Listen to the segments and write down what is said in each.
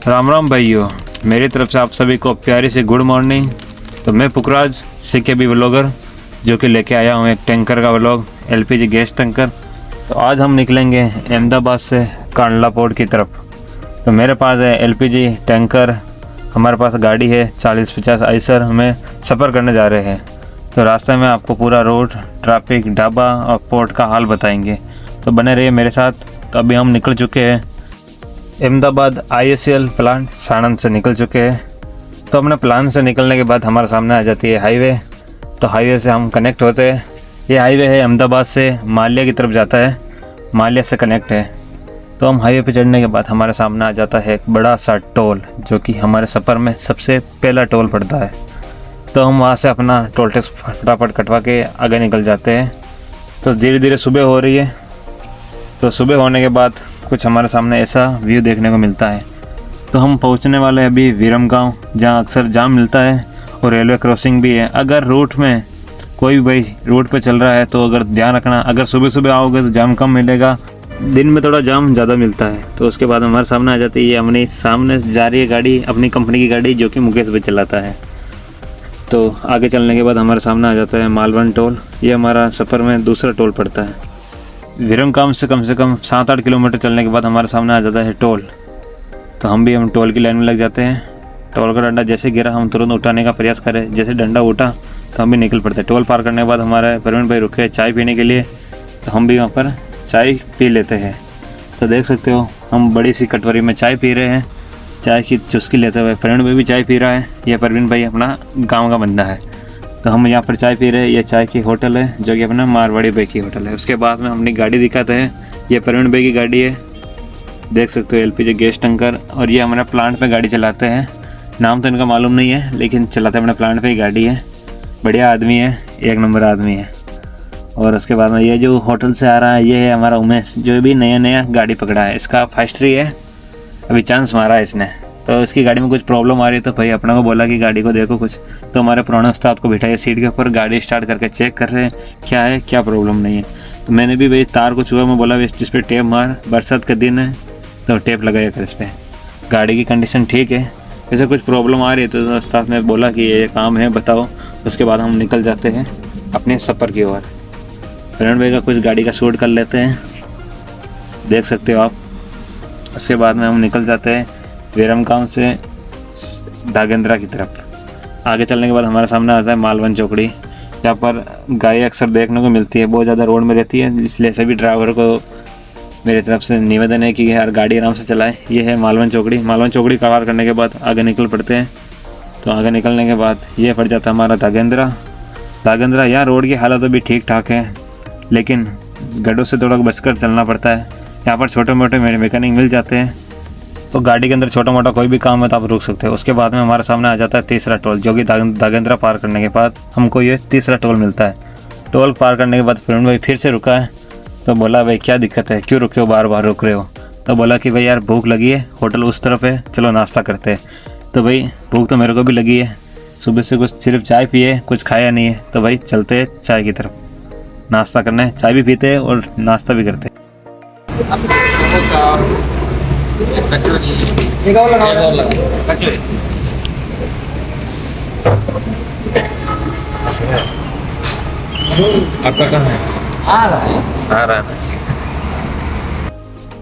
राम राम भाइयों, मेरी तरफ से आप सभी को प्यारी सी गुड मॉर्निंग। तो मैं पुखराज सीकेबी व्लॉगर जो कि लेके आया हूँ एक टैंकर का व्लॉग, एलपीजी गैस टैंकर। तो आज हम निकलेंगे अहमदाबाद से कांडला पोर्ट की तरफ। तो मेरे पास है एलपीजी टैंकर, हमारे पास गाड़ी है 40-50 आइसर। हमें सफ़र करने जा रहे हैं। तो रास्ते में आपको पूरा रोड, ट्रैफिक, ढाबा और पोर्ट का हाल बताएंगे। तो बने रहिए मेरे साथ। तो अभी हम निकल चुके हैं अहमदाबाद IOCL प्लांट साणंद से निकल चुके हैं। तो अपने प्लांट से निकलने के बाद हमारे सामने आ जाती है हाईवे। तो हाईवे से हम कनेक्ट होते हैं। ये हाईवे है अहमदाबाद से माल्या की तरफ जाता है, माल्या से कनेक्ट है। तो हम हाईवे पे चढ़ने के बाद हमारे सामने आ जाता है एक बड़ा सा टोल, जो कि हमारे सफ़र में सबसे पहला टोल पड़ता है। तो हम वहाँ से अपना टोल टैक्स फटाफट कटवा के आगे निकल जाते हैं। तो धीरे धीरे सुबह हो रही है। तो सुबह होने के बाद कुछ हमारे सामने ऐसा व्यू देखने को मिलता है। तो हम पहुंचने वाले हैं अभी विरमगांव, जहां अक्सर जाम मिलता है और रेलवे क्रॉसिंग भी है। अगर रूट में कोई भी भाई रूट पे चल रहा है तो अगर ध्यान रखना, अगर सुबह सुबह आओगे तो जाम कम मिलेगा, दिन में थोड़ा जाम ज़्यादा मिलता है। तो उसके बाद हमारे सामने आ जाती है ये अपनी सामने जा रही है गाड़ी, अपनी कंपनी की गाड़ी, जो कि मुकेश भाई चलाता है। तो आगे चलने के बाद हमारे सामने आ जाता है मालवन टोल। ये हमारा सफ़र में दूसरा टोल पड़ता है। विरमगांव से कम 7-8 किलोमीटर चलने के बाद हमारे सामने आ जाता है टोल। तो हम टोल की लाइन में लग जाते हैं। टोल का डंडा जैसे गिरा हम तुरंत उठाने का प्रयास करें। जैसे डंडा उठा तो हम भी निकल पड़ते हैं। टोल पार करने के बाद हमारे प्रवीण भाई रुके चाय पीने के लिए। तो हम भी वहाँ पर चाय पी लेते हैं। तो देख सकते हो हम बड़ी सी कटोरी में चाय पी रहे हैं, चाय की चुस्की लेते हुए। प्रवीण भाई भी चाय पी रहा है। यह प्रवीण भाई अपना गाँव का बंदा है। तो हम यहाँ पर चाय पी रहे हैं। ये चाय की होटल है जो कि अपना मारवाड़ी भाई की होटल है। उसके बाद में अपनी गाड़ी दिखाते हैं। ये प्रवीण भाई की गाड़ी है, देख सकते हो, एलपीजी गैस टैंकर। और ये हमारे प्लांट पे गाड़ी चलाते हैं। नाम तो इनका मालूम नहीं है, लेकिन चलाते अपने प्लांट पे ही गाड़ी है। बढ़िया आदमी है, एक नंबर आदमी है। और उसके बाद में ये जो होटल से आ रहा है, ये है हमारा उमेश, जो भी नया गाड़ी पकड़ा है। इसका फर्स्ट्री है, अभी चांस मारा है इसने। तो इसकी गाड़ी में कुछ प्रॉब्लम आ रही है। तो भाई अपना को बोला कि गाड़ी को देखो कुछ। तो हमारे पुराने उस्ताद को बिठाया सीट के ऊपर, गाड़ी स्टार्ट करके चेक कर रहे हैं क्या है, क्या प्रॉब्लम नहीं है। तो मैंने भी भाई तार को छुआ, मैं बोला इस पर टेप मार, बरसात का दिन है तो टेप लगाया कर इस पर। गाड़ी की कंडीशन ठीक है, वैसे कुछ प्रॉब्लम आ रही है। तो उस्ताद ने बोला कि ये काम है, बताओ। उसके बाद हम निकल जाते हैं अपने सफ़र की ओर। प्रवीण भाई का कुछ गाड़ी का शूट कर लेते हैं, देख सकते हो आप। उसके बाद में हम निकल जाते हैं विरमगांव से धागेंद्रा की तरफ। आगे चलने के बाद हमारे सामने आता है मालवन चौकड़ी, जहाँ पर गाय अक्सर देखने को मिलती है, बहुत ज़्यादा रोड में रहती है। इसलिए सभी ड्राइवर को मेरी तरफ से निवेदन है कि यार गाड़ी आराम से चलाए। ये है मालवन चौकड़ी। मालवन चौकड़ी पार करने के बाद आगे निकल पड़ते हैं। तो आगे निकलने के बाद ये पड़ जाता है हमारा धागेंद्रा। यहाँ रोड की हालत अभी ठीक ठाक है, लेकिन गड्ढों से थोड़ा बचकर चलना पड़ता है। यहाँ पर छोटे मोटे मैकेनिक मिल जाते हैं। तो गाड़ी के अंदर छोटा मोटा कोई भी काम है तो आप रुक सकते हो। उसके बाद में हमारे सामने आ जाता है तीसरा टोल, जो कि धागेंद्रा पार करने के बाद हमको ये तीसरा टोल मिलता है। टोल पार करने के बाद प्रवीण भाई फिर से रुका है। तो बोला भाई क्या दिक्कत है, क्यों रुके हो, बार बार रुक रहे हो। तो बोला कि भाई यार भूख लगी है, होटल उस तरफ है, चलो नाश्ता करते हैं। तो भाई भूख तो मेरे को भी लगी है, सुबह से कुछ सिर्फ चाय पिए, कुछ खाया नहीं है। तो भाई चलते हैं चाय की तरफ, नाश्ता करना है। चाय भी पीते हैं और नाश्ता भी करते हैं। आपका कहाँ है? आ रहा है।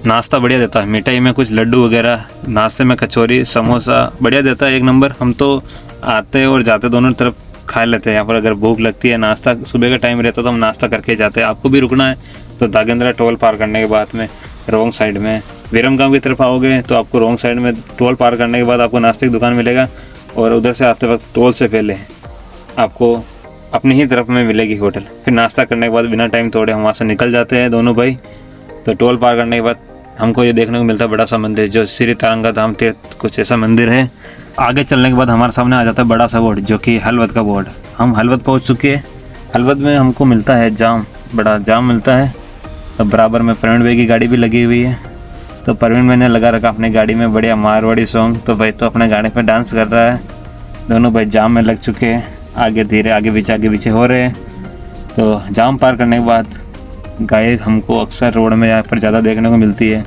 नाश्ता बढ़िया देता है, मिठाई में कुछ लड्डू वगैरह, नाश्ते में कचौरी, समोसा बढ़िया देता है, एक नंबर। हम तो आते और जाते दोनों तरफ खा लेते हैं यहाँ पर। अगर भूख लगती है, नाश्ता सुबह का टाइम रहता तो हम नाश्ता करके जाते हैं। आपको भी रुकना है तो धागेंद्रा टोल पार करने के बाद में रोंग साइड में विरमगांव की तरफ आओगे तो आपको रोंग साइड में टोल पार करने के बाद आपको नाश्ते की दुकान मिलेगा। और उधर से आते वक्त टोल से पहले आपको अपनी ही तरफ में मिलेगी होटल। फिर नाश्ता करने के बाद बिना टाइम तोड़े हम वहाँ से निकल जाते हैं दोनों भाई। तो टोल पार करने के बाद हमको ये देखने को मिलता है बड़ा सा मंदिर, जो श्री तारंगा धाम तीर्थ कुछ ऐसा मंदिर है। आगे चलने के बाद हमारे सामने आ जाता है बड़ा सा बोर्ड, जो कि हलवद का बोर्ड। हम हलवद पहुँच चुके हैं। हलवद में हमको मिलता है जाम, बड़ा जाम मिलता है। तो बराबर में प्रवीण भाई की गाड़ी भी लगी हुई है। तो प्रवीण भाई ने लगा रखा अपनी गाड़ी में बढ़िया मारवाड़ी सॉन्ग। तो भाई तो अपने गाड़ी पे डांस कर रहा है। दोनों भाई जाम में लग चुके हैं, आगे धीरे आगे पीछे हो रहे हैं। तो जाम पार करने के बाद गाय हमको अक्सर रोड में यहाँ पर ज़्यादा देखने को मिलती है।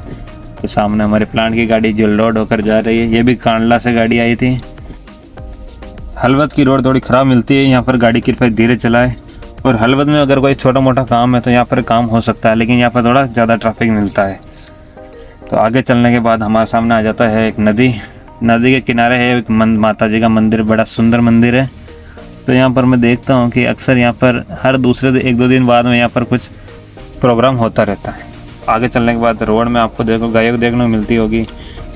तो सामने हमारे प्लांट की गाड़ी जो लोड होकर जा रही है, ये भी कांडला से गाड़ी आई थी। हलवद की रोड थोड़ी ख़राब मिलती है, यहाँ पर गाड़ी कृपया धीरे चलाए। और हलवद में अगर कोई छोटा मोटा काम है तो यहाँ पर काम हो सकता है, लेकिन यहाँ पर थोड़ा ज़्यादा ट्रैफिक मिलता है। तो आगे चलने के बाद हमारे सामने आ जाता है एक नदी। नदी के किनारे है एक माता जी का मंदिर, बड़ा सुंदर मंदिर है। तो यहाँ पर मैं देखता हूँ कि अक्सर यहाँ पर हर दूसरे 1-2 दिन बाद में यहाँ पर कुछ प्रोग्राम होता रहता है। आगे चलने के बाद रोड में आपको गायें देखने को मिलती होगी।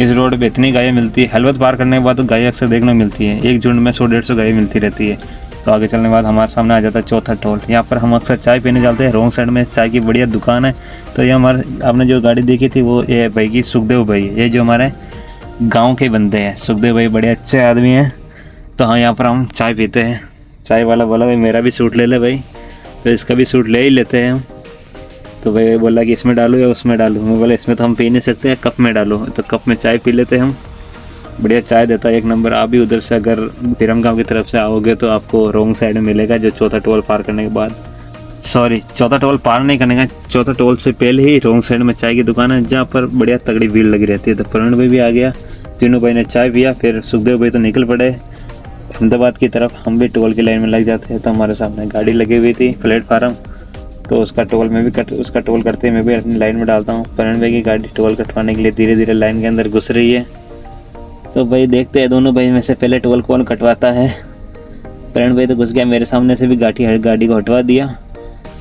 इस रोड पे इतनी गायें मिलती है, हलवद पार करने के बाद तो गायें अक्सर देखने को मिलती है। एक झुंड में 100-150 गायें मिलती रहती है। तो आगे चलने के बाद हमारे सामने आ जाता है चौथा टोल। यहाँ पर हम अक्सर चाय पीने जाते हैं। रोंग साइड में चाय की बढ़िया दुकान है। तो ये हमारे आपने जो गाड़ी देखी थी वो ये भाई की सुखदेव भाई है। ये जो हमारे गाँव के बंदे हैं, सुखदेव भाई बड़े अच्छे आदमी हैं। तो हाँ, यहाँ पर हम चाय पीते हैं। चाय वाला बोला भाई मेरा भी सूट ले ले भाई, तो इसका भी सूट ले ही लेते हैं हम। तो भाई बोला कि इसमें डालूँ या उसमें डालूँ। मैं बोला इसमें तो हम पी नहीं सकते हैं, कप में डालो। तो कप में चाय पी लेते हैं हम। बढ़िया चाय देता है, एक नंबर। आप भी उधर से अगर बिरमगांव की तरफ से आओगे तो आपको रोंग साइड में मिलेगा, जो चौथा टोल पार करने के बाद, सॉरी चौथा टोल पार नहीं करने का, चौथा टोल से पहले ही रोंग साइड में चाय की दुकान है, जहाँ पर बढ़िया तगड़ी भीड़ लगी रहती है। तो प्रवीण भाई भी आ गया, तीनों भाई ने चाय पिया। फिर सुखदेव भाई तो निकल पड़े अहमदाबाद की तरफ। हम भी टोल की लाइन में लग जाते हैं। तो हमारे सामने गाड़ी लगी हुई थी प्लेटफार्म, तो उसका टोल में भी उसका टोल करते मैं भी अपनी लाइन में डालता हूँ। प्रवीण भाई की गाड़ी टोल कटवाने के लिए धीरे धीरे लाइन के अंदर घुस रही है। तो भाई देखते हैं दोनों भाई में से पहले टोल कौन कटवाता है। प्रवीण भाई तो घुस गया, मेरे सामने से भी गाड़ी को हटवा दिया।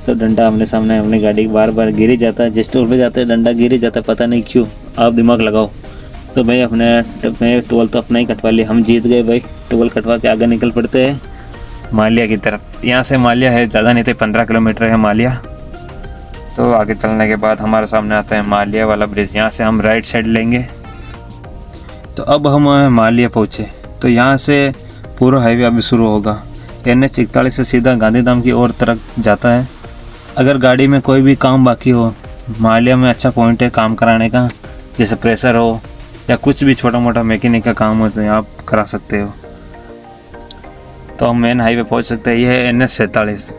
तो डंडा हमने सामने अपनी गाड़ी बार बार गिर ही जाता है। जिस टोल पे जाते हैं डंडा गिर ही जाता है, पता नहीं क्यों। आप दिमाग लगाओ। तो भाई अपने टोल तो अपना ही कटवा लिया, हम जीत गए भाई। टोल कटवा के आगे निकल पड़ते हैं मालिया की तरफ। यहाँ से मालिया है, ज़्यादा नहीं थे 15 किलोमीटर है मालिया। तो आगे चलने के बाद हमारे सामने आता है मालिया वाला ब्रिज। यहाँ से हम राइट साइड लेंगे। तो अब हम मालिया पहुँचे। तो यहाँ से पूरा हाईवे अभी शुरू होगा। NH 41 से सीधा गांधीधाम की ओर तरफ जाता है। अगर गाड़ी में कोई भी काम बाकी हो, मालिया में अच्छा पॉइंट है काम कराने का, जैसे प्रेशर हो या कुछ भी छोटा मोटा मैकेनिक का काम हो तो आप करा सकते हो। तो हम मेन हाईवे पहुंच सकते हैं। यह है NH 47।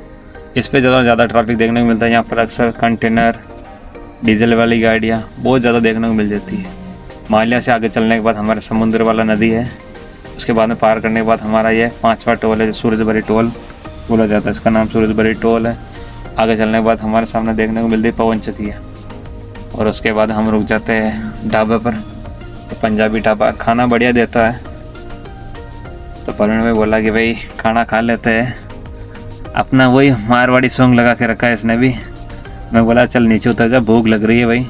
इस पे ज़्यादा ट्रैफिक देखने को मिलता है। यहाँ पर अक्सर कंटेनर, डीजल वाली गाड़ियाँ बहुत ज़्यादा देखने को मिल जाती है। मालिया से आगे चलने के बाद हमारे समुद्र वाला नदी है। उसके बाद में पार करने के बाद हमारा ये 5वां टोल है, जो सूरजबरी टोल बोला जाता है। इसका नाम सूरजबरी टोल है। आगे चलने के बाद हमारे सामने देखने को मिलती है पवन चक्कियाँ। और उसके बाद हम रुक जाते हैं ढाबे पर। तो पंजाबी ढाबा खाना बढ़िया देता है। तो प्रवीण भाई बोला कि भाई खाना खा लेते हैं। अपना वही मारवाड़ी सॉन्ग लगा के रखा है इसने भी। मैं बोला चल नीचे उतर जा, भूख लग रही है भाई।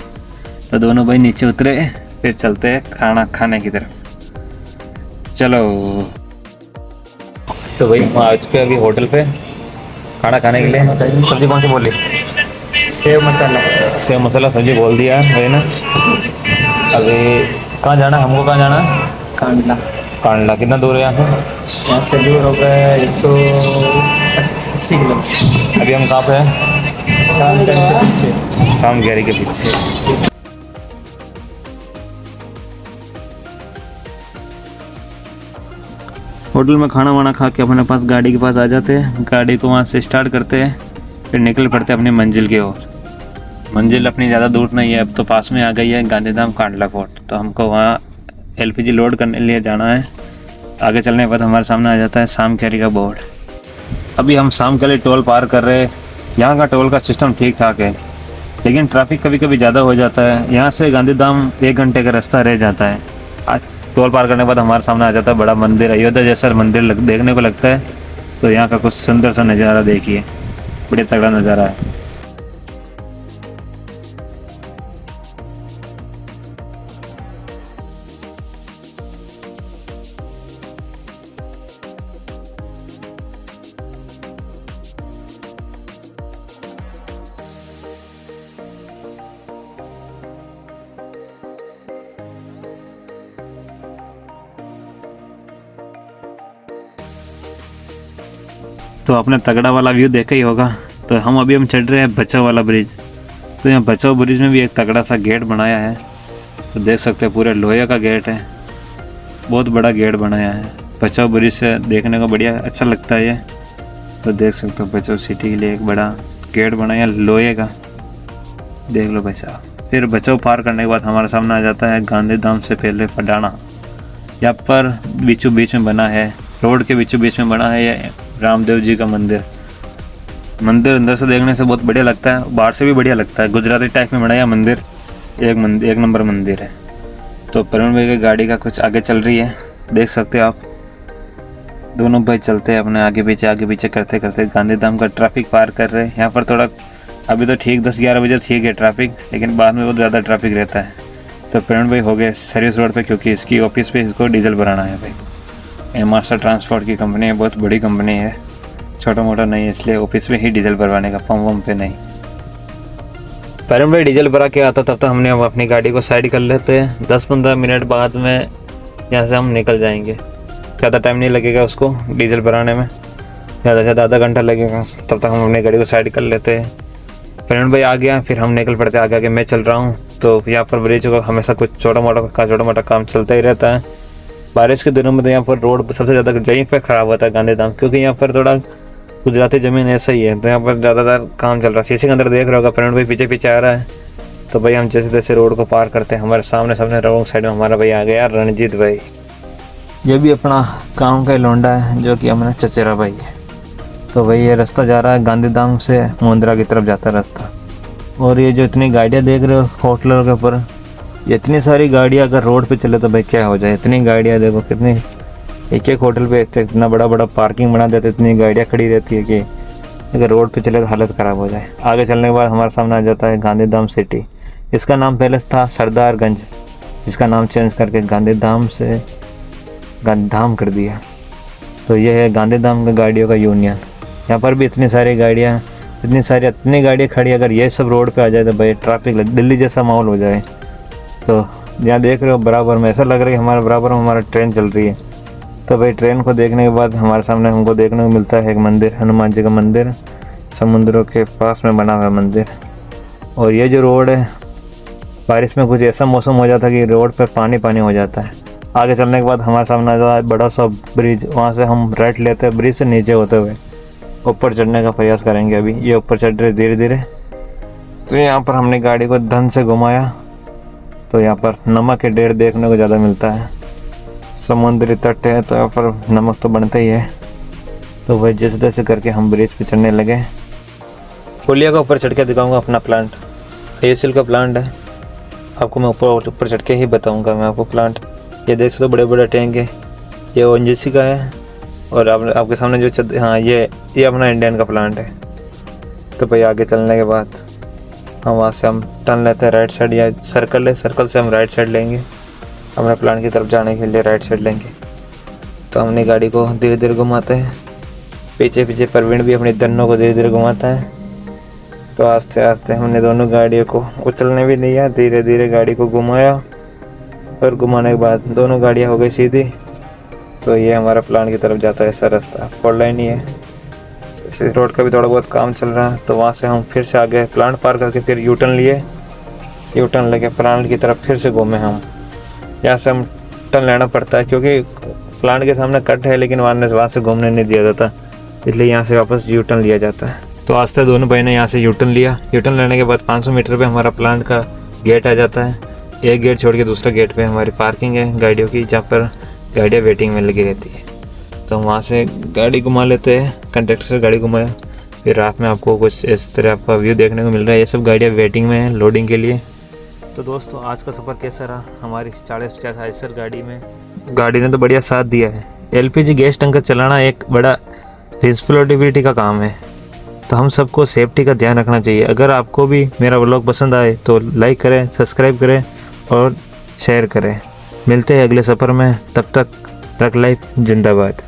तो दोनों भाई नीचे उतरे, फिर चलते हैं खाना खाने की तरफ। चलो। तो भाई आ चुके अभी होटल पे खाना खाने के लिए। सब्जी कौन सी बोली? सेव मसाला। सेव मसाला सब्जी बोल दिया है ना। अभी कहाँ जाना है हमको? कहाँ जाना है? कांडला। कांडला कितना दूर है यहाँ से? यहाँ से दूर हो गए 180 किलोमीटर। अभी हम कहाँ पे हैं? शाम गैरी से पीछे। शाम गैरी के पीछे। होटल में खाना वाना खा के अपने पास गाड़ी के पास आ जाते हैं। गाड़ी को वहाँ से स्टार्ट करते हैं, फिर निकल पड़ते हैं अपनी मंजिल की ओर। मंजिल अपनी ज़्यादा दूर नहीं है, अब तो पास में आ गई है गांधीधाम कांडला फोर्ट। तो हमको वहाँ LPG लोड करने के लिए जाना है। आगे चलने के बाद हमारे सामने आ जाता है सामखेरी का बोर्ड। अभी हम सामखेरी टोल पार कर रहे हैं। यहाँ का टोल का सिस्टम ठीक ठाक है, लेकिन ट्रैफिक कभी कभी ज़्यादा हो जाता है। यहाँ से गांधीधाम 1 घंटे का रास्ता रह जाता है। आज टोल पार करने के बाद हमारे सामने आ जाता है बड़ा मंदिर, अयोध्या जैसा मंदिर देखने को लगता है। तो यहाँ का कुछ सुंदर सा नज़ारा देखिए, बड़े तगड़ा नज़ारा है। तो आपने तगड़ा वाला व्यू देखा ही होगा। तो हम चढ़ रहे हैं बचाव वाला ब्रिज। तो यहाँ बचाव ब्रिज में भी एक तगड़ा सा गेट बनाया है। तो देख सकते हैं पूरे लोहे का गेट है, बहुत बड़ा गेट बनाया है। बचाव ब्रिज से देखने को बढ़िया अच्छा लगता है ये। तो देख सकते हो बचाव सिटी के लिए एक बड़ा गेट बनाया लोहे का, देख लो भाई साहब। फिर बचाव पार करने के बाद हमारे सामने आ जाता है गांधीधाम से पहले पडाना। यहाँ पर बीचों बीच में बना है, रोड के बीचों बीच में बना है ये रामदेव जी का मंदिर। मंदिर अंदर से देखने से बहुत बढ़िया लगता है, बाहर से भी बढ़िया लगता है। गुजराती टाइप में बना यह मंदिर, एक नंबर मंदिर है। तो प्रवीण भाई की गाड़ी का कुछ आगे चल रही है, देख सकते हो आप। दोनों भाई चलते हैं अपने आगे पीछे करते करते गांधीधाम का ट्रैफिक पार कर रहे हैं। यहाँ पर थोड़ा अभी तो ठीक 10-11 बजे ठीक है ट्रैफिक, लेकिन बाद में बहुत ज़्यादा ट्रैफिक रहता है। तो प्रवीण भाई हो गए सर्विस रोड पे, क्योंकि इसकी ऑफिस पे इसको डीजल भराना है भाई। ये मास्टर ट्रांसपोर्ट की कंपनी है, बहुत बड़ी कंपनी है, छोटा मोटा नहीं है, इसलिए ऑफिस पे ही डीजल भरवाने का, पंप पे नहीं। प्रवीण भाई डीजल भरा के आता तब तक हमने अब अपनी गाड़ी को साइड कर लेते हैं। 10-15 मिनट बाद में यहाँ से हम निकल जाएंगे, ज़्यादा टाइम नहीं लगेगा उसको डीजल भराने में, ज़्यादा से ज़्यादा आधा घंटा लगेगा। तब तक हम अपनी गाड़ी को साइड कर लेते हैं। प्रवीण भाई आ गया, फिर हम निकल पड़ते आगे मैं चल रहा हूँ। तो यहाँ पर ब्रिज का हमेशा कुछ छोटा मोटा काम चलता ही रहता है। बारिश के दिनों में तो यहाँ पर रोड सबसे ज़्यादा यहीं पर ख़राब होता है गांधीधाम, क्योंकि यहाँ पर थोड़ा गुजराती ज़मीन ऐसा ही है, तो यहाँ पर ज़्यादातर काम चल रहा है। शीशे के अंदर देख रहा होगा प्रवीण भाई पीछे आ रहा है। तो भाई हम जैसे तैसे रोड को पार करते हैं। हमारे सामने रोड साइड में हमारा भाई आ गया रणजीत भाई। ये भी अपना काम का लौंडा है, जो कि हमारा चचेरा भाई है। तो भाई ये रास्ता जा रहा है गांधीधाम से मुंद्रा की तरफ जाता है रास्ता। और ये जो इतनी गाड़ियाँ देख रहे हो होटलों के ऊपर, ये इतनी सारी गाड़ियाँ अगर रोड पे चले तो भाई क्या हो जाए। इतनी गाड़ियाँ देखो, कितनी एक होटल पे इतना बड़ा पार्किंग बना देते, इतनी गाड़ियाँ खड़ी रहती है कि अगर रोड पे चले तो हालत ख़राब हो जाए। आगे चलने के बाद हमारे सामने आ जाता है गांधीधाम सिटी। इसका नाम पहले था सरदारगंज, जिसका नाम चेंज करके गांधीधाम से गांधीधाम कर दिया। तो ये है गांधीधाम का गाड़ियों का यूनियन। यहाँ पर भी इतनी सारी गाड़ियाँ खड़ी, अगर ये सब रोड पे आ जाए तो भाई ट्रैफिक दिल्ली जैसा माहौल हो जाए। तो यहाँ देख रहे हो बराबर में ऐसा लग रहा है कि हमारे बराबर में हमारा ट्रेन चल रही है। तो भाई ट्रेन को देखने के बाद हमारे सामने हमको देखने को मिलता है एक मंदिर, हनुमान जी का मंदिर, समुद्रों के पास में बना हुआ मंदिर। और ये जो रोड है, बारिश में कुछ ऐसा मौसम हो जाता है कि रोड पर पानी हो जाता है। आगे चलने के बाद हमारे सामने आ जाता है बड़ा सा ब्रिज, वहाँ से हम राइट लेते हैं, ब्रिज से नीचे होते हुए ऊपर चढ़ने का प्रयास करेंगे। अभी ये ऊपर चढ़ रहे धीरे धीरे। तो यहाँ पर हमने गाड़ी को धन से घुमाया, तो यहाँ पर नमक के ढेर देखने को ज़्यादा मिलता है। समुद्री तट है तो यहाँ पर नमक तो बनता ही है। तो वही जैसे तैसे करके हम ब्रिज पे चढ़ने लगे। पुलिया का ऊपर चढ़ के दिखाऊंगा अपना प्लांट, ACL का प्लांट है। आपको मैं ऊपर चढ़ के ही बताऊंगा मैं आपको प्लांट। ये देख सकते हो बड़े बड़े टैंक है, ये ONGC का है। और आपके सामने जो हाँ ये अपना इंडियन का प्लांट है। तो भाई आगे चलने के बाद हम वहाँ से हम टर्न लेते हैं राइट साइड, या सर्कल से हम राइट साइड लेंगे। अपने प्लांट की तरफ जाने के लिए राइट साइड लेंगे। तो हमने गाड़ी को धीरे धीरे घुमाते हैं, पीछे प्रवीण भी अपनी दन्नों को धीरे धीरे घुमाता है। तो आस्ते आस्ते हमने दोनों गाड़ियों को उछलने भी दिया, धीरे धीरे गाड़ी को घुमाया। और घुमाने के बाद दोनों गाड़ियाँ हो गई सीधी। तो ये हमारा प्लांट की तरफ जाता है ऐसा रास्ता, 4 लाइन ही है। इस रोड का भी थोड़ा बहुत काम चल रहा है। तो वहाँ से हम फिर से आगे प्लांट पार करके फिर यूटर्न लेके प्लांट की तरफ फिर से घूमे हम। यहाँ से हम टर्न लेना पड़ता है, क्योंकि प्लांट के सामने कट है, लेकिन वहाँ से घूमने नहीं दिया जाता, इसलिए यहाँ से वापस यूटर्न लिया जाता है। तो आस्ते दोनों भाई ने यहाँ से यूटर्न लिया। यूटर्न लेने के बाद 500 मीटर पे हमारा प्लांट का गेट आ जाता है। एक गेट छोड़ के दूसरा गेट पे हमारी पार्किंग है गाड़ियों की, जहाँ पर गाड़ियाँ वेटिंग में लगी रहती है। तो वहाँ से गाड़ी घुमा लेते हैं, कंडक्टर से गाड़ी घुमाया। फिर रात में आपको कुछ इस तरह आपका व्यू देखने को मिल रहा है। ये सब गाड़ियाँ वेटिंग में हैं लोडिंग के लिए। तो दोस्तों आज का सफ़र कैसा रहा हमारी 40-50 आइसर गाड़ी में? गाड़ी ने तो बढ़िया साथ दिया है। LPG गैस टैंकर चलाना एक बड़ा रिस्पॉन्सिबिलिटी का काम है, तो हम सबको सेफ्टी का ध्यान रखना चाहिए। अगर आपको भी मेरा व्लॉग पसंद आए तो लाइक करें, सब्सक्राइब करें और शेयर करें। मिलते हैं अगले सफ़र में, तब तक ट्रक लाइफ जिंदाबाद।